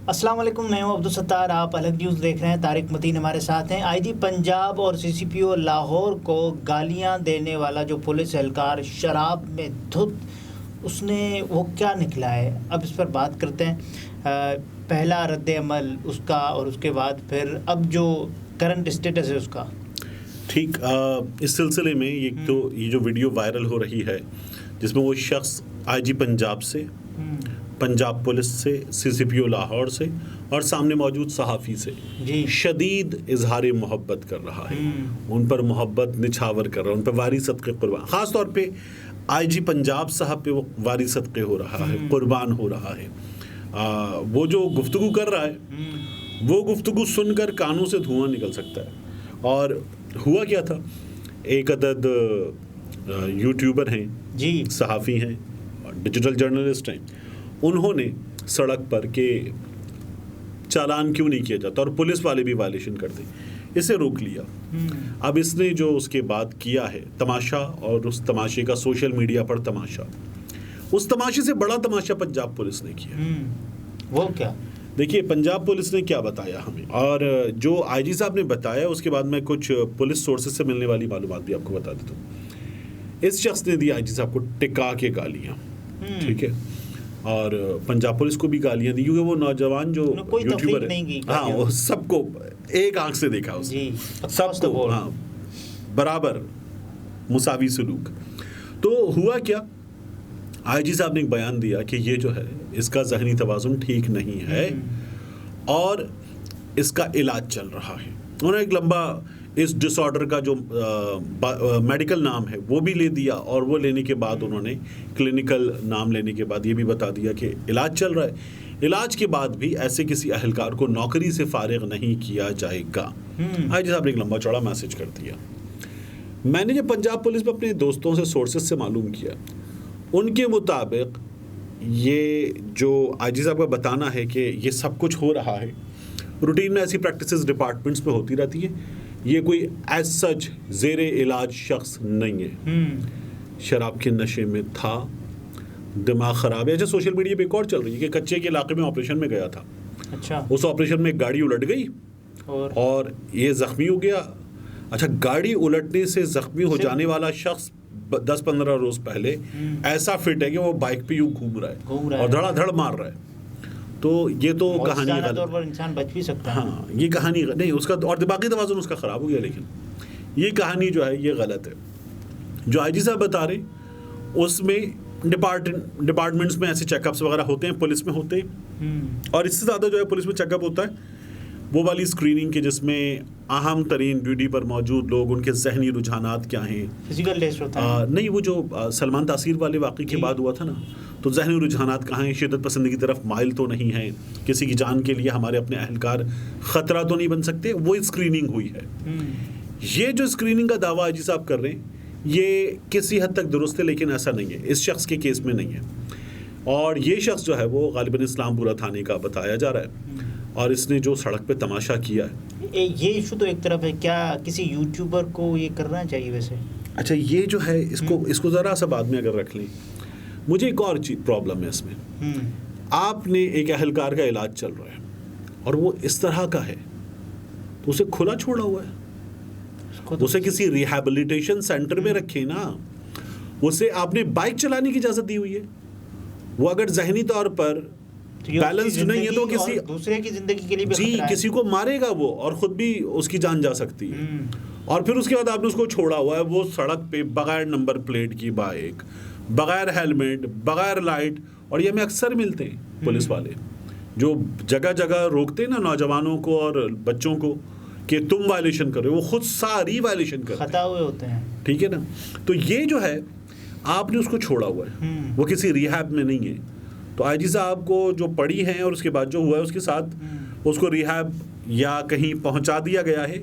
السلام علیکم، میں ہوں عبدالستار، آپ الگ نیوز دیکھ رہے ہیں۔ طارق متین ہمارے ساتھ ہیں۔ آئی جی پنجاب اور سی سی پی او لاہور کو گالیاں دینے والا جو پولیس اہلکار شراب میں دھت، اس نے وہ کیا نکلا ہے، اب اس پر بات کرتے ہیں۔ پہلا رد عمل اس کا اور اس کے بعد پھر اب جو کرنٹ اسٹیٹس ہے اس کا۔ ٹھیک، اس سلسلے میں ایک تو یہ جو ویڈیو وائرل ہو رہی ہے جس میں وہ شخص آئی جی پنجاب سے، پنجاب پولیس سے، سی سی پی او لاہور سے اور سامنے موجود صحافی سے شدید اظہار محبت کر رہا ہے، ان پر محبت نچھاور کر رہا ہے، ان پر واری صدقے قربان، خاص طور پہ آئی جی پنجاب صاحب پہ وہ واری صدقے ہو رہا ہے، قربان ہو رہا ہے۔ وہ جو گفتگو کر رہا ہے وہ گفتگو سن کر کانوں سے دھواں نکل سکتا ہے۔ اور ہوا کیا تھا، ایک عدد یوٹیوبر ہیں، صحافی ہیں، ڈیجیٹل جرنلسٹ ہیں، انہوں نے سڑک پر کہ چالان کیوں نہیں کیا جاتا، اور پولیس والے بھی وائلیشن کر دیں، اسے روک لیا۔ اب اس نے جو اس کے بعد کیا ہے تماشا، اور اس تماشے کا سوشل میڈیا پر تماشا، اس تماشے سے بڑا تماشا پنجاب پولیس نے کیا۔ وہ کیا؟ دیکھیے پنجاب پولیس نے کیا بتایا ہمیں، اور جو آئی جی صاحب نے بتایا اس کے بعد میں کچھ پولیس سورسز سے ملنے والی معلومات بھی آپ کو بتا دیتا ہوں۔ اس شخص نے دی آئی جی صاحب کو ٹکا کے گالیاں، ٹھیک ہے، اور پنجاب پولیس کو بھی گالیاں دی، کیونکہ وہ نوجوان جو یوٹیوبر ہے، ہاں، وہ سب کو ایک آنکھ سے دیکھا، اس سب کو ہاں برابر مساوی سلوک۔ تو ہوا کیا، آئی جی صاحب نے ایک بیان دیا کہ یہ جو ہے اس کا ذہنی توازن ٹھیک نہیں ہے اور اس کا علاج چل رہا ہے۔ انہوں نے ایک لمبا اس ڈس آرڈر کا جو میڈیکل نام ہے وہ بھی لے دیا، اور وہ لینے کے بعد انہوں نے کلینکل نام لینے کے بعد یہ بھی بتا دیا کہ علاج چل رہا ہے، علاج کے بعد بھی ایسے کسی اہلکار کو نوکری سے فارغ نہیں کیا جائے گا۔ آئی جی صاحب نے ایک لمبا چوڑا میسج کر دیا۔ میں نے جب پنجاب پولیس میں اپنے دوستوں سے سورسز سے معلوم کیا، ان کے مطابق یہ جو آئی جی صاحب کا بتانا ہے کہ یہ سب کچھ ہو رہا ہے، روٹین میں ایسی پریکٹسز ڈپارٹمنٹس میں ہوتی رہتی ہیں، یہ کوئی ایز سچ زیر علاج شخص نہیں ہے، شراب کے نشے میں تھا، دماغ خراب ہے۔ اچھا، سوشل میڈیا پہ ایک اور چل رہی ہے کہ کچے کے علاقے میں آپریشن میں گیا تھا، اچھا، اس آپریشن میں ایک گاڑی الٹ گئی اور یہ زخمی ہو گیا۔ اچھا، گاڑی الٹنے سے زخمی ہو جانے والا شخص 10-15 روز پہلے ایسا فٹ ہے کہ وہ بائک پہ یوں گھوم رہا ہے اور دھڑا دھڑ مار رہا ہے۔ تو یہ تو کہانی غلط ہے، انسان بچ بھی سکتا ہے، ہاں، یہ کہانی نہیں، اس کا اور دماغی توازن اس کا خراب ہو گیا، لیکن یہ کہانی جو ہے یہ غلط ہے۔ جو آئی جی صاحب بتا رہے اس میں ڈپارٹمنٹس میں ایسے چیک اپس وغیرہ ہوتے ہیں، پولیس میں ہوتے ہیں، اور اس سے زیادہ جو ہے پولیس میں چیک اپ ہوتا ہے وہ والی اسکریننگ کے جس میں اہم ترین ڈیوٹی پر موجود لوگ، ان کے ذہنی رجحانات کیا ہیں، فزیکل ٹیسٹ ہوتا ہے۔ نہیں، وہ جو سلمان تاثیر والے واقعے کے بعد ہوا تھا نا، تو ذہنی رجحانات کہاں ہیں، شدت پسندی کی طرف مائل تو نہیں ہیں، کسی کی جان کے لیے ہمارے اپنے اہلکار خطرہ تو نہیں بن سکتے، وہ اسکریننگ ہوئی ہے۔ یہ جو اسکریننگ کا دعویٰ آئی جی صاحب کر رہے ہیں یہ کسی حد تک درست ہے، لیکن ایسا نہیں ہے، اس شخص کے کیس میں نہیں ہے، اور یہ شخص جو ہے وہ غالباً اسلام پورہ تھانے کا بتایا جا رہا ہے، اور اس نے جو سڑک پہ تماشا کیا ہے۔ یہ ایشو تو ایک طرف ہے، کیا کسی یوٹیوبر کو یہ کرنا چاہیے ویسے؟ اچھا، یہ جو ہے اس کو ذرا سا بعد میں اگر رکھ لیں، مجھے ایک اور پرابلم ہے اس میں۔ آپ نے ایک اہلکار کا علاج چل رہا ہے اور وہ اس طرح کا ہے تو اسے کھلا چھوڑا ہوا ہے، اسے کسی ریہیبلیٹیشن سینٹر میں رکھے نا، اسے آپ نے بائک چلانے کی اجازت دی ہوئی ہے، وہ اگر ذہنی طور پر بیلنسڈ نہیں ہے تو کسی دوسرے کی زندگی کے لیے بھی جی کسی کو مارے گا وہ، اور خود بھی اس کی جان جا سکتی ہے، اور پھر اس کے بعد آپ نے اس کو چھوڑا ہوا ہے وہ سڑک پہ بغیر نمبر پلیٹ کی بائک، بغیر ہیلمٹ، بغیر لائٹ، اور یہ ہمیں اکثر ملتے ہیں پولیس والے جو جگہ جگہ روکتے ہیں نا نوجوانوں کو اور بچوں کو کہ تم وائلیشن کر رہے ہو، وہ خود ساری وائلیشن کر رہے ہیں، خطا ہوئے ہوتے ہیں، ٹھیک ہے نا۔ تو یہ جو ہے آپ نے اس کو چھوڑا ہوا ہے، وہ کسی ریہیب میں نہیں ہے، تو آئی جی صاحب کو جو پڑی ہیں اور اس کے بعد جو ہوا ہے اس کے ساتھ اس کو ریہیب یا کہیں پہنچا دیا گیا ہے،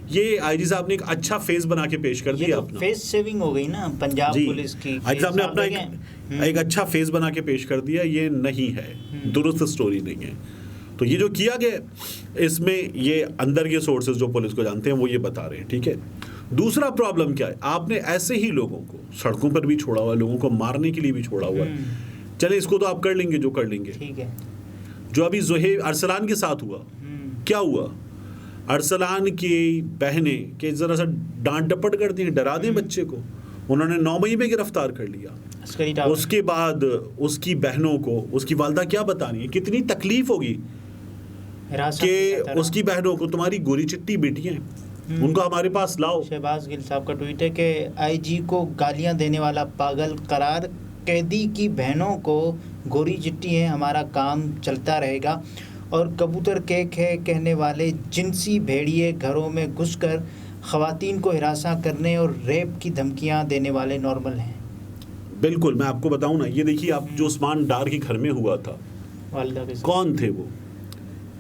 یہ آئی جی صاحب نے ایک اچھا فیس بنا کے پیش کر دیا اپنا، فیس سیونگ ہو گئی نا پنجاب پولیس کی، آئی جی صاحب نے اپنا ایک اچھا فیس بنا کے پیش کر دیا، یہ نہیں ہے، درست سٹوری نہیں ہے۔ تو یہ جو کیا گیا اس میں یہ اندر کے سورسز جو پولیس کو جانتے ہیں وہ یہ بتا رہے ہیں، ٹھیک ہے۔ دوسرا پرابلم کیا ہے، آپ نے ایسے ہی لوگوں کو سڑکوں پر بھی چھوڑا ہوا ہے، لوگوں کو مارنے کے لیے بھی چھوڑا ہوا ہے، چلے اس کو تو آپ کر لیں گے جو کر لیں گے، ٹھیک ہے۔ جو ابھی زہیب ارسلان کے ساتھ ہوا، کیا ہوا؟ ارسلان کی بہنیں کہ ذرا سا ڈانٹ ڈپٹ کر دیں، ڈرا دیں بچے کو، انہوں نے 9 مئی میں گرفتار کر لیا. اس کے بعد اس کی بہنوں کو اس کی والدہ کیا بتانی ہے، کتنی تکلیف ہوگی کہ اس کی بہنوں کو تمہاری گوری چٹی بیٹی ہیں، ان کو ہمارے پاس لاؤ. شہباز گل صاحب کا ٹویٹ ہے کہ آئی جی کو گالیاں دینے والا پاگل قرار، قیدی کی بہنوں کو گوری چٹی ہے، ہمارا کام چلتا رہے گا. اور کبوتر کیک ہے کہنے والے جنسی بھیڑیے گھروں میں گھس کر خواتین کو ہراساں کرنے اور ریپ کی دھمکیاں دینے والے نارمل ہیں. بالکل، میں آپ کو بتاؤں نا، یہ دیکھیے آپ جو عثمان ڈار کے گھر میں ہوا تھا، والدہ کے کون تھے وہ،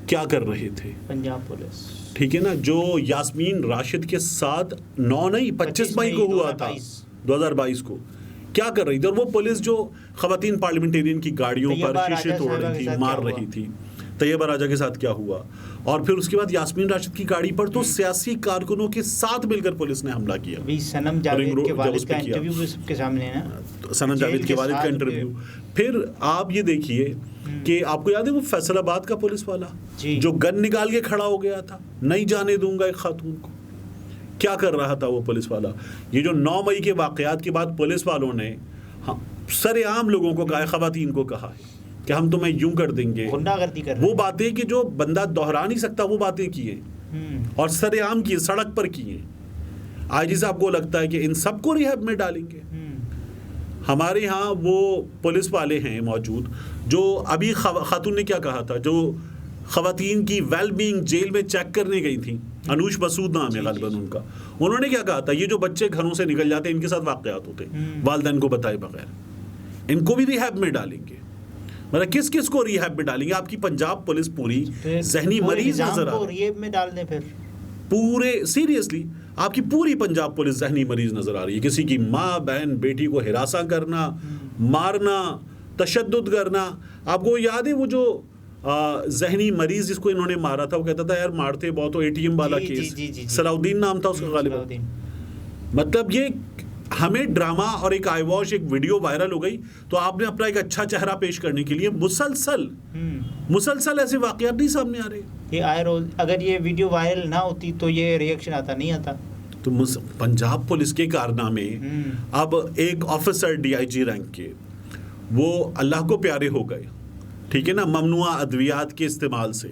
کیا کر رہے تھے؟ پنجاب پولیس، ٹھیک ہے نا. جو یاسمین راشد کے ساتھ 25 مئی کو ہوا تھا 2022 کو، کیا کر رہی تھی؟ اور وہ پولیس جو خواتین پارلیمنٹیرین کی گاڑیوں پر شیشے توڑ رہی تھی، مار رہی تھی. طیبہ راجہ کے ساتھ کیا ہوا؟ اور پھر اس کے بعد یاسمین راشد کی گاڑی پر تو سیاسی کارکنوں کے ساتھ مل کر پولیس نے حملہ کیا. سنم جاوید کے والد کا انٹرویو بھی سب کے سامنے ہے نا، سنم جاوید کے والد کا انٹرویو. پھر آپ یہ دیکھیے کہ آپ کو یاد ہے وہ فیصل آباد کا پولیس والا جو گن نکال کے کھڑا ہو گیا تھا، نہیں جانے دوں گا ایک خاتون کو، کیا کر رہا تھا وہ پولیس والا؟ یہ جو 9 مئی کے واقعات کے بعد پولیس والوں نے سر عام لوگوں کو کہا ہے، خواتین کو کہا ہے کہ ہم تمہیں یوں کر دیں گے، وہ باتیں کہ جو بندہ دہرا نہیں سکتا وہ باتیں کی ہیں اور سر عام کی سڑک پر کی ہیں. آج جیسے آپ کو لگتا ہے کہ ان سب کو ریہاب میں ڈالیں گے. ہمارے ہاں وہ پولیس والے ہیں موجود جو ابھی خاتون نے کیا کہا تھا، جو خواتین کی ویل بینگ جیل میں چیک کرنے گئی تھیں، انوش مسعود نام ہے غالباً ان کا، انہوں نے کیا کہا تھا، یہ جو بچے گھروں سے نکل جاتے ہیں ان کے ساتھ واقعات ہوتے ہیں والدین کو بتائے بغیر، ان کو بھی ریہاب میں ڈالیں گے. مطلب کس کس کو ریہاب میں ڈالیں گے؟ آپ کی پنجاب پولیس پوری ذہنی مریض نظر آ رہی ہے. پورے سیریسلی آپ کی پوری پنجاب پولیس ذہنی مریض نظر آ رہی ہے. کسی کی ماں بہن بیٹی کو ہراساں کرنا، مارنا، تشدد کرنا. آپ کو یاد ہے وہ جو ذہنی مریض جس کو انہوں نے مارا تھا، وہ کہتا تھا یار مارتے بہت ہو، ATM والا کیس، صلاح الدین نام تھا اس کا غالباً. مطلب یہ ہمیں ڈرامہ اور ایک آئی واش ایک ویڈیو وائرل ہو گئی تو آپ نے اپنا ایک اچھا چہرہ پیش کرنے کے لیے مسلسل ایسے واقعات نہیں سامنے آ رہے. یہ آئے روز اگر یہ ویڈیو وائرل نہ ہوتی تو یہ ریئیکشن نہیں آتا. تو پنجاب پولیس کے کارنامے، اب ایک آفیسر DIG رینک کے وہ اللہ کو پیارے ہو گئے، ٹھیک ہے نا، ممنوعہ ادویات کے استعمال سے،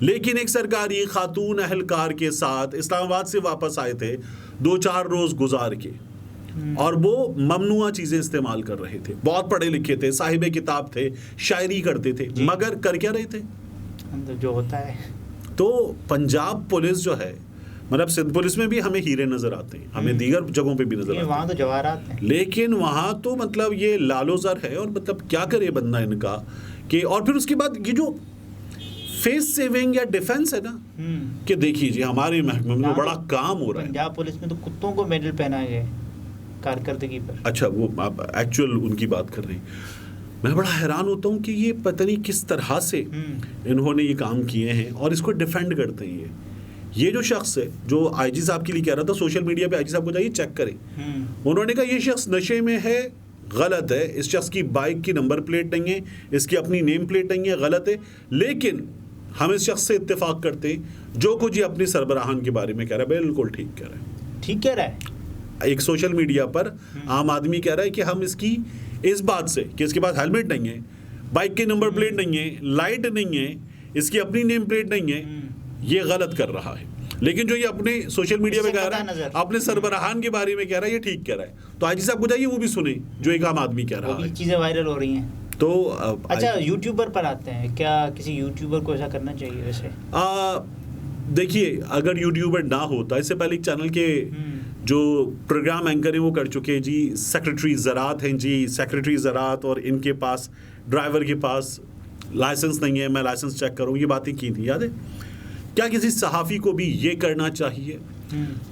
لیکن ایک سرکاری خاتون اہلکار کے ساتھ اسلام آباد سے واپس آئے تھے 2-4 روز گزار کے، اور وہ ممنوعہ چیزیں استعمال کر رہے تھے. بہت پڑھے لکھے تھے، صاحب کتاب تھے، شاعری کرتے تھے، مگر کر کیا رہے تھے جو ہوتا ہے. تو پنجاب پولیس جو ہے، مطلب سندھ پولیس میں بھی ہمیں ہیرے نظر آتے ہیں، ہمیں دیگر جگہوں پہ بھی نظر آتے ہیں، وہاں تو جواہرات ہیں، لیکن وہاں تو مطلب یہ لالو زر ہے. اور مطلب کیا کرے بندہ ان کا کہ، اور پھر اس کے بعد یہ جو فیس سیونگ یا ڈیفنس ہے نا، کہ دیکھیے جی ہمارے محکمے میں بڑا کام ہو رہا ہے. پنجاب پولیس میں تو کتوں کو میڈل پہنائے گئے کارکردگی پر. اچھا وہ آپ ایکچوئل ان کی بات کر رہے ہیں. میں بڑا حیران ہوتا ہوں کہ یہ پتہ نہیں کس طرح سے انہوں نے یہ کام کیے ہیں اور اس کو ڈیفینڈ کرتے ہیں. یہ جو شخص ہے جو IG صاحب کے لیے کہہ رہا تھا، سوشل میڈیا پہ IG صاحب کو جائیے چیک کریں، انہوں نے کہا یہ شخص نشے میں ہے، غلط ہے، اس شخص کی بائک کی نمبر پلیٹ نہیں ہے، اس کی اپنی نیم پلیٹ نہیں ہے، غلط ہے، لیکن ہم اس شخص سے اتفاق کرتے ہیں جو کچھ یہ اپنے سربراہان کے بارے میں کہہ رہا ہے بالکل ٹھیک کہہ رہا ہے. ٹھیک کہہ رہا ہے. ایک سوشل میڈیا پر عام آدمی کہہ رہا ہے کہ ہم اس کی اس بات سے کہ اس کے پاس ہیلمٹ نہیں ہے، بائک کی نمبر پلیٹ نہیں ہے، لائٹ نہیں ہے، اس کی اپنی نیم پلیٹ نہیں ہے، یہ غلط کر رہا ہے. لیکن جو یہ اپنے سوشل میڈیا پہ کہہ رہا ہے، اپنے سربراہان کے بارے میں کہہ رہا ہے، یہ ٹھیک کہہ رہا ہے. تو IG صاحب کو جائیے وہ بھی سنیں جو ایک عام آدمی کہہ رہا ہے. چیزیں وائرل ہو رہی ہیں. تو اچھا یوٹیوبر پر آتے ہیں، کیا کسی یوٹیوبر کو ایسا کرنا چاہیے ویسے؟ دیکھیے اگر یوٹیوبر نہ ہوتا، اس سے پہلے ایک چینل کے جو پروگرام اینکر ہیں وہ کر چکے جی سیکرٹری زراعت ہیں، جی سیکرٹری زراعت، اور ان کے پاس ڈرائیور کے پاس لائسنس نہیں ہے، میں لائسنس چیک کروں، یہ باتیں کی تھیں، یاد ہے؟ کیا کسی صحافی کو بھی یہ کرنا چاہیے؟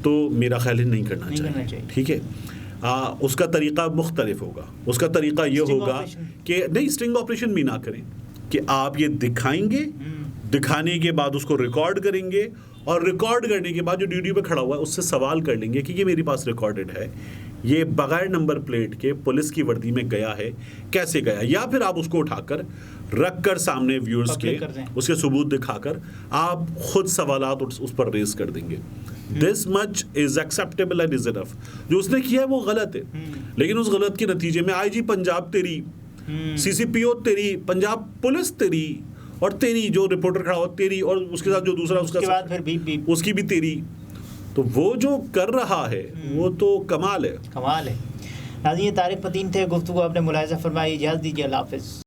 تو میرا خیال ہے نہیں کرنا چاہیے. ٹھیک ہے، اس کا طریقہ مختلف ہوگا. اس کا طریقہ یہ ہوگا کہ نہیں، اسٹنگ آپریشن بھی نہ کریں، کہ آپ یہ دکھائیں گے، دکھانے کے بعد اس کو ریکارڈ کریں گے، اور ریکارڈ کرنے کے بعد جو ڈیوٹی پہ کھڑا ہوا ہے اس سے سوال کر لیں گے کہ یہ میرے پاس ریکارڈڈ ہے، یہ بغیر نمبر پلیٹ کے پولیس کی وردی میں گیا ہے، کیسے گیا؟ یا پھر آپ اس کو اٹھا کر رکھ کر سامنے ویورز کے اس کے ثبوت دکھا کر آپ خود سوالات اس پر ریز کر دیں گے. دس مچ از ایکسیپٹیبل اینڈ از انف. جو اس نے کیا ہے وہ غلط ہے, لیکن اس غلط کے نتیجے میں آئی جی پنجاب تیری, سی سی پی او تیری, پنجاب پولیس تیری, اور تیری جو رپورٹر کھڑا ہو تیری, اور اس کے ساتھ جو دوسرا اس کے بعد پھر اس کی بھی تیری. تو وہ جو کر رہا ہے وہ تو کمال ہے. کمال ہے. ناظرین, طارق متین تھے, گفتگو آپ نے ملاحظہ فرمائی. اجازت دیجیے, اللہ حافظ.